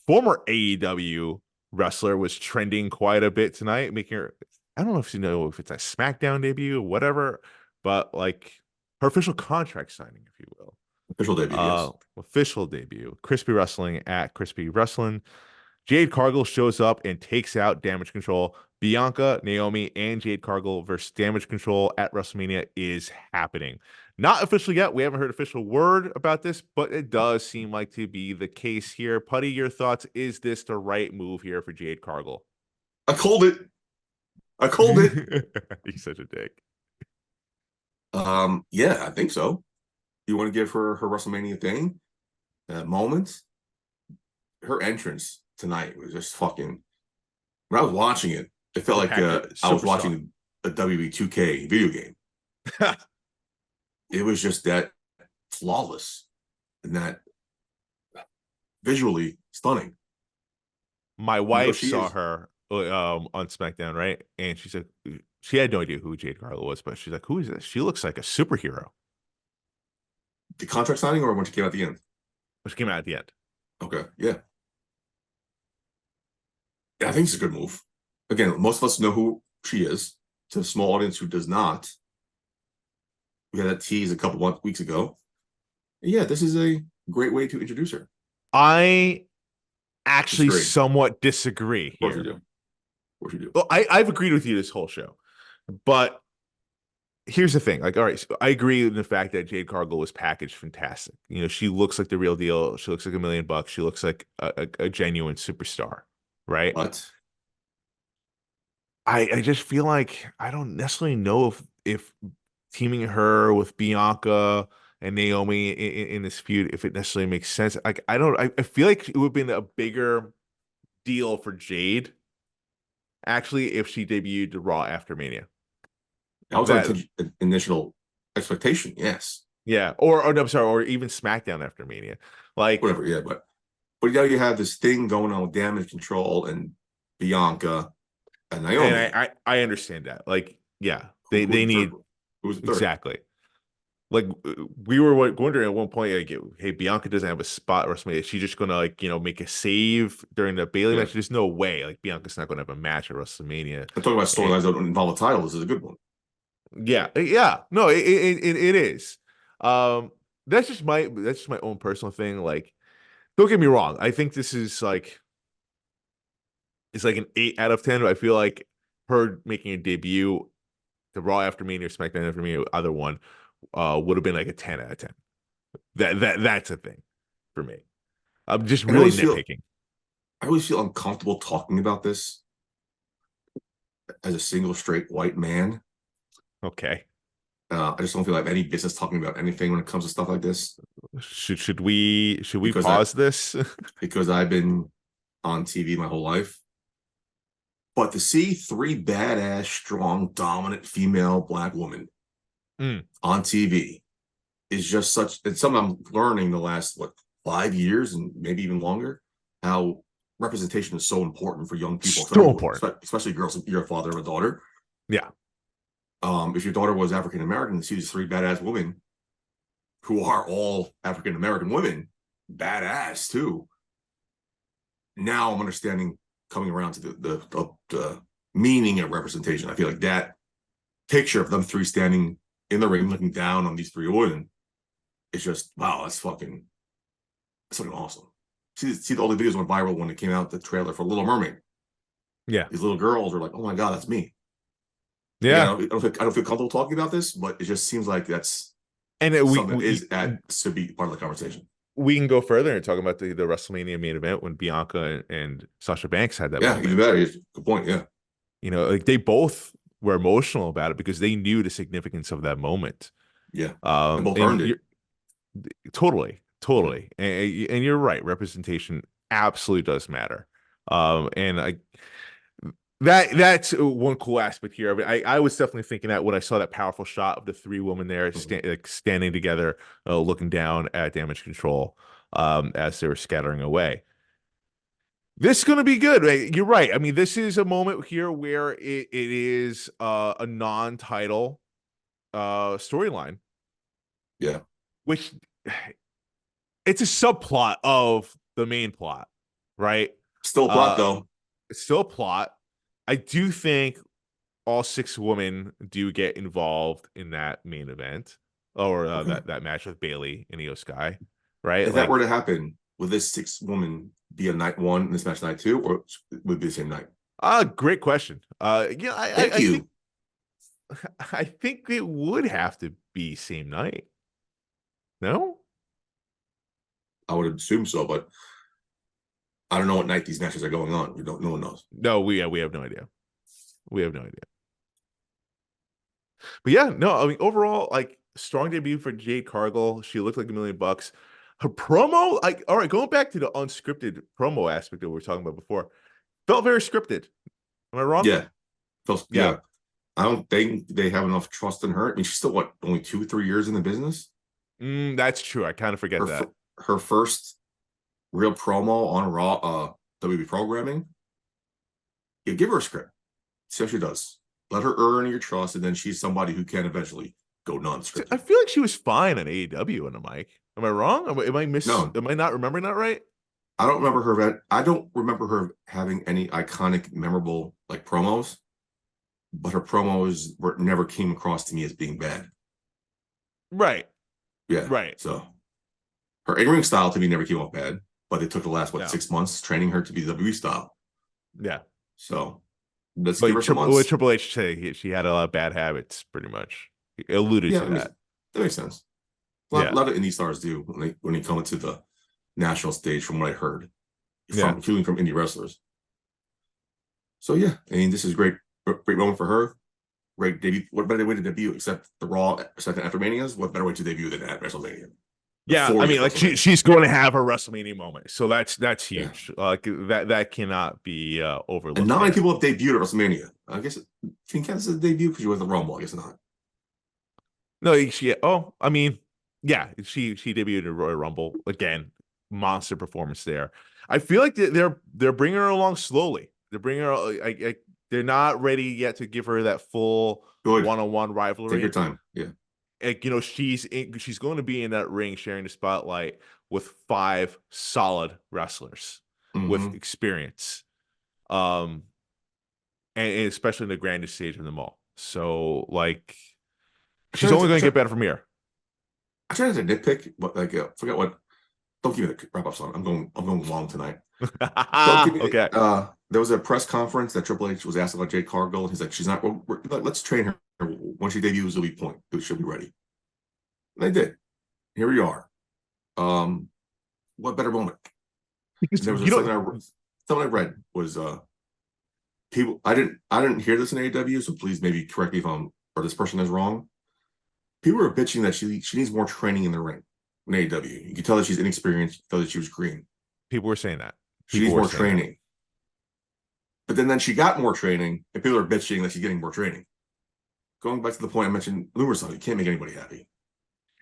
former AEW wrestler was trending quite a bit tonight, making her, I don't know if you know if it's a SmackDown debut or whatever, but like her official contract signing, if you will. Official debut, yes. Official debut. Crispy Wrestling at Crispy Wrestling. Jade Cargill shows up and takes out Damage Control. Bianca, Naomi, and Jade Cargill versus Damage Control at WrestleMania is happening. Not official yet. We haven't heard official word about this, but it does seem like to be the case here. Putty, your thoughts? Is this the right move here for Jade Cargill? I called it. I called it. He's such a dick. Yeah, I think so. You want to give her her WrestleMania thing, moment. Her entrance tonight was just fucking. When I was watching it, it felt The like package, I was superstar. watching a WWE 2K video game. It was just that flawless and that visually stunning. My You know, wife she saw is her on SmackDown, right? And she said she had no idea who Jade Cargill was, but she's like, "Who is this? She looks like a superhero." the contract signing or when she came out at the end. Which came out at the end. Okay, yeah. Yeah, I think it's a good move. Again, most of us know who she is. To a small audience who does not, we had that tease a couple weeks ago. Yeah, this is a great way to introduce her. I actually Disagree. Of somewhat disagree course you here. do. Of course you do. Well, I've agreed with you this whole show, but here's the thing. Like, all right, so I agree with the fact that Jade Cargill was packaged fantastic. You know, she looks like the real deal. She looks like $1 million. She looks like a genuine superstar, right? But I just feel like I don't necessarily know if teaming her with Bianca and Naomi in this feud, if it necessarily makes sense. Like I don't, I feel like it would have been a bigger deal for Jade actually if she debuted to Raw after Mania. that was our That initial expectation. Yes, yeah, or no, I'm sorry, or even SmackDown after Mania. Like, whatever. Yeah, but now you have this thing going on with Damage Control and Bianca and and Naomi. I understand that. Like, yeah, Who's they the third need one? Who's the third? exactly. Like we were wondering at one point, like, hey, Bianca doesn't have a spot or something. Is she just gonna like make a save during the Bailey Yeah, match? There's no way. Like Bianca's not gonna have a match at WrestleMania. I'm talking about And storylines that don't involve a title. This is a good one. yeah, yeah, no, it is. Um, that's just my own personal thing. Like, don't get me wrong. I think this is like it's like an 8 out of 10. But I feel like her making a debut, the Raw after Mania or SmackDown after Mania, either one, would have been like a 10 out of 10. That's a thing for me. I'm just And really nitpicking. I always feel uncomfortable talking about this as a single straight white man. Okay. I just don't feel like any business talking about anything when it comes to stuff like this Should we because I pause this? because I've been on TV my whole life. But to see three badass, strong, dominant female black women Mm, on TV is just such. It's something I'm learning the last 5 years and maybe even longer. How representation is so important for young people, so important. especially girls. You're a father of a daughter. Yeah. If your daughter was African American, see these three badass women who are all African American women, badass too. Now I'm understanding, coming around to the meaning of representation. I feel like that picture of them three standing in the ring looking down on these three women is just wow. That's fucking awesome. See all the videos went viral when it came out, the trailer for Little Mermaid. Yeah. These little girls are like, oh my god, that's me. Again, Yeah. I don't feel comfortable talking about this, but it just seems like that's And something that is at to be part of the conversation. we can go further and talk about the WrestleMania main event when Bianca and Sasha Banks had that Yeah, even moment. better. Good point. Yeah, Like they both were emotional about it because they knew the significance of that moment. yeah, and both And earned it. you're totally, Yeah. totally, and you're right. Representation absolutely does matter. And I that's one cool aspect here. I mean, I was definitely thinking that when I saw that powerful shot of the three women there Mhm. like standing together, looking down at Damage Control, as they were scattering away. This is going to be good. Right? You're right. I mean, this is a moment here where it is a non-title storyline, Yeah, which it's a subplot of the main plot. right? Still a plot Uh, though. it's still a plot. I do think all six women do get involved in that main event or Okay. that match with Bailey and Io Sky, right? If that were Like, to happen, would this six woman be a night one and this match night two, or would it be the same night? great question. Yeah, Thank you. I think it would have to be same night. No, I would assume so, but I don't know what night these matches are going on. We don't. No one knows. no, we have no idea. We have no idea. But yeah, no, I mean overall, like strong debut for Jade Cargill. She looked like $1 million. Her promo, like, all right, going back to the unscripted promo aspect that we were talking about before, felt very scripted. Am I wrong? Yeah. Yeah. Yeah. I don't think they have enough trust in her. I mean, she's still what, only 2, 3 years in the business. That's true. I kind of forget Her that. her first real promo on Raw, WB programming. Yeah, give her a script. See how she does. Let her earn your trust, and then she's somebody who can eventually go I non-scripted. feel like she was fine on AEW on the mic. Am I wrong? No, Am I not remembering that right? I don't remember her. I don't remember her having any iconic, memorable like promos. But her promos never came across to me as being bad. Right. Yeah. Right. So her in-ring style to me never came off bad, but it took the last what No. 6 months training her to be the WWE style. Yeah. So let's give But her some with months. Triple H say she had a lot of bad habits, pretty much. He alluded Yeah, to that. that makes sense. A Yeah. lot of indie stars do when they come into the national stage, from what I heard, Yeah. including from indie wrestlers. So yeah, I mean, this is great moment for her. Great debut. What better way to debut except the Raw second after Manias? What better way to debut than at WrestleMania? Yeah, Before I we mean, get like WrestleMania. she's going to have her WrestleMania moment, so that's Yeah. huge. Like that cannot be And overlooked not many there. people have debuted at WrestleMania. I guess can you count this as a debut because you were the Rumble? I guess not. No, she. Oh, I mean, yeah, she debuted in Royal Rumble again. Monster performance there. I feel like they're bringing her along slowly. They're bringing her. They're not ready yet to give her that full Good. one-on-one Take your rivalry. time. Yeah. Like, she's going to be in that ring sharing the spotlight with five solid wrestlers with Mm-hmm. experience. Um, and especially in the grandest stage of them all. So like I she's try only to I going to try, get better from here. I try not to nitpick, but like forget what. Don't give me the wrap up song. I'm going long tonight. Don't give me. Okay. There was a press conference that Triple H was asked about Jade Cargill. He's like, she's not. Let's train her. When she debuts, it'll be point. She'll be ready. And they did. Here we are. What better moment? And Because there was something I read was people. I didn't hear this in AEW, so please maybe correct me if I'm or this person is wrong. People were bitching that she needs more training in the ring in AEW. You can tell that she's inexperienced. You can tell that she was green. people were saying that. She People needs were more saying that. training. But then she got more training, and people are bitching that she's getting more training. Going back to the point I mentioned numerous times, you can't make anybody happy.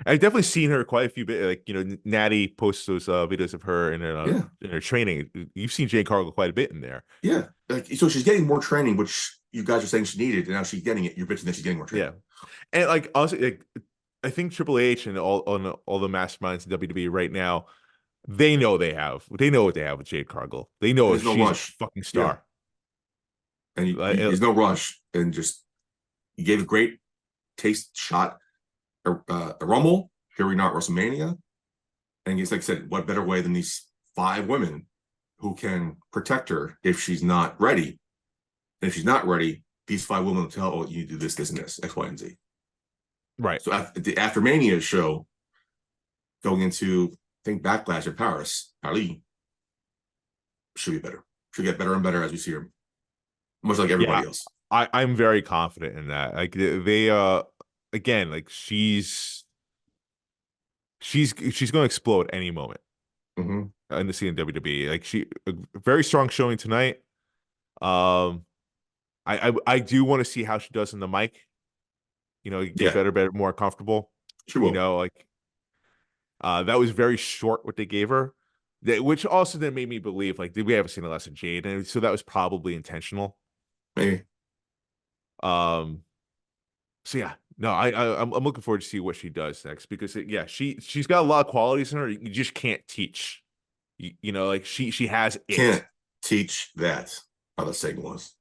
I've definitely seen her quite a few bit. Like, Natty posts those videos of her Yeah, in her training. You've seen Jade Cargill quite a bit in there. yeah. Like, so she's getting more training, which you guys are saying she needed, and now she's getting it. You're bitching that she's getting more Yeah. training. And like honestly, like I think Triple H and all the masterminds in WWE right now, they know what they have with Jade Cargill. They And know there's no she's a rush. fucking Yeah, star. and Like, there's no rush, and just you gave a great taste shot a Rumble. Here we are at WrestleMania, and it's like I said, what better way than these five women who can protect her if she's not ready? And if she's not ready, these five women will tell, oh, you do this, this, and this, X, Y, and Z. right. So the After Mania show going into, I think, Backlash at Paris should be better. Should get better and better as we see her, much like Yeah. everybody else. I'm very confident in that. Like they again, like she's going to explode any moment Mm-hmm. in the scene in WWE. Like a very strong showing tonight. Um, I do want to see how she does in the mic. Get Yeah, better, more comfortable. she will. Like that was very short what they gave her, which also then made me believe like we haven't seen a lesson Jade, and so that was probably intentional. Maybe. Um, so yeah, no, I'm looking forward to see what she does next because yeah, she's got a lot of qualities in her you just can't teach. You know, like she has it. Can't teach that, how the segment was.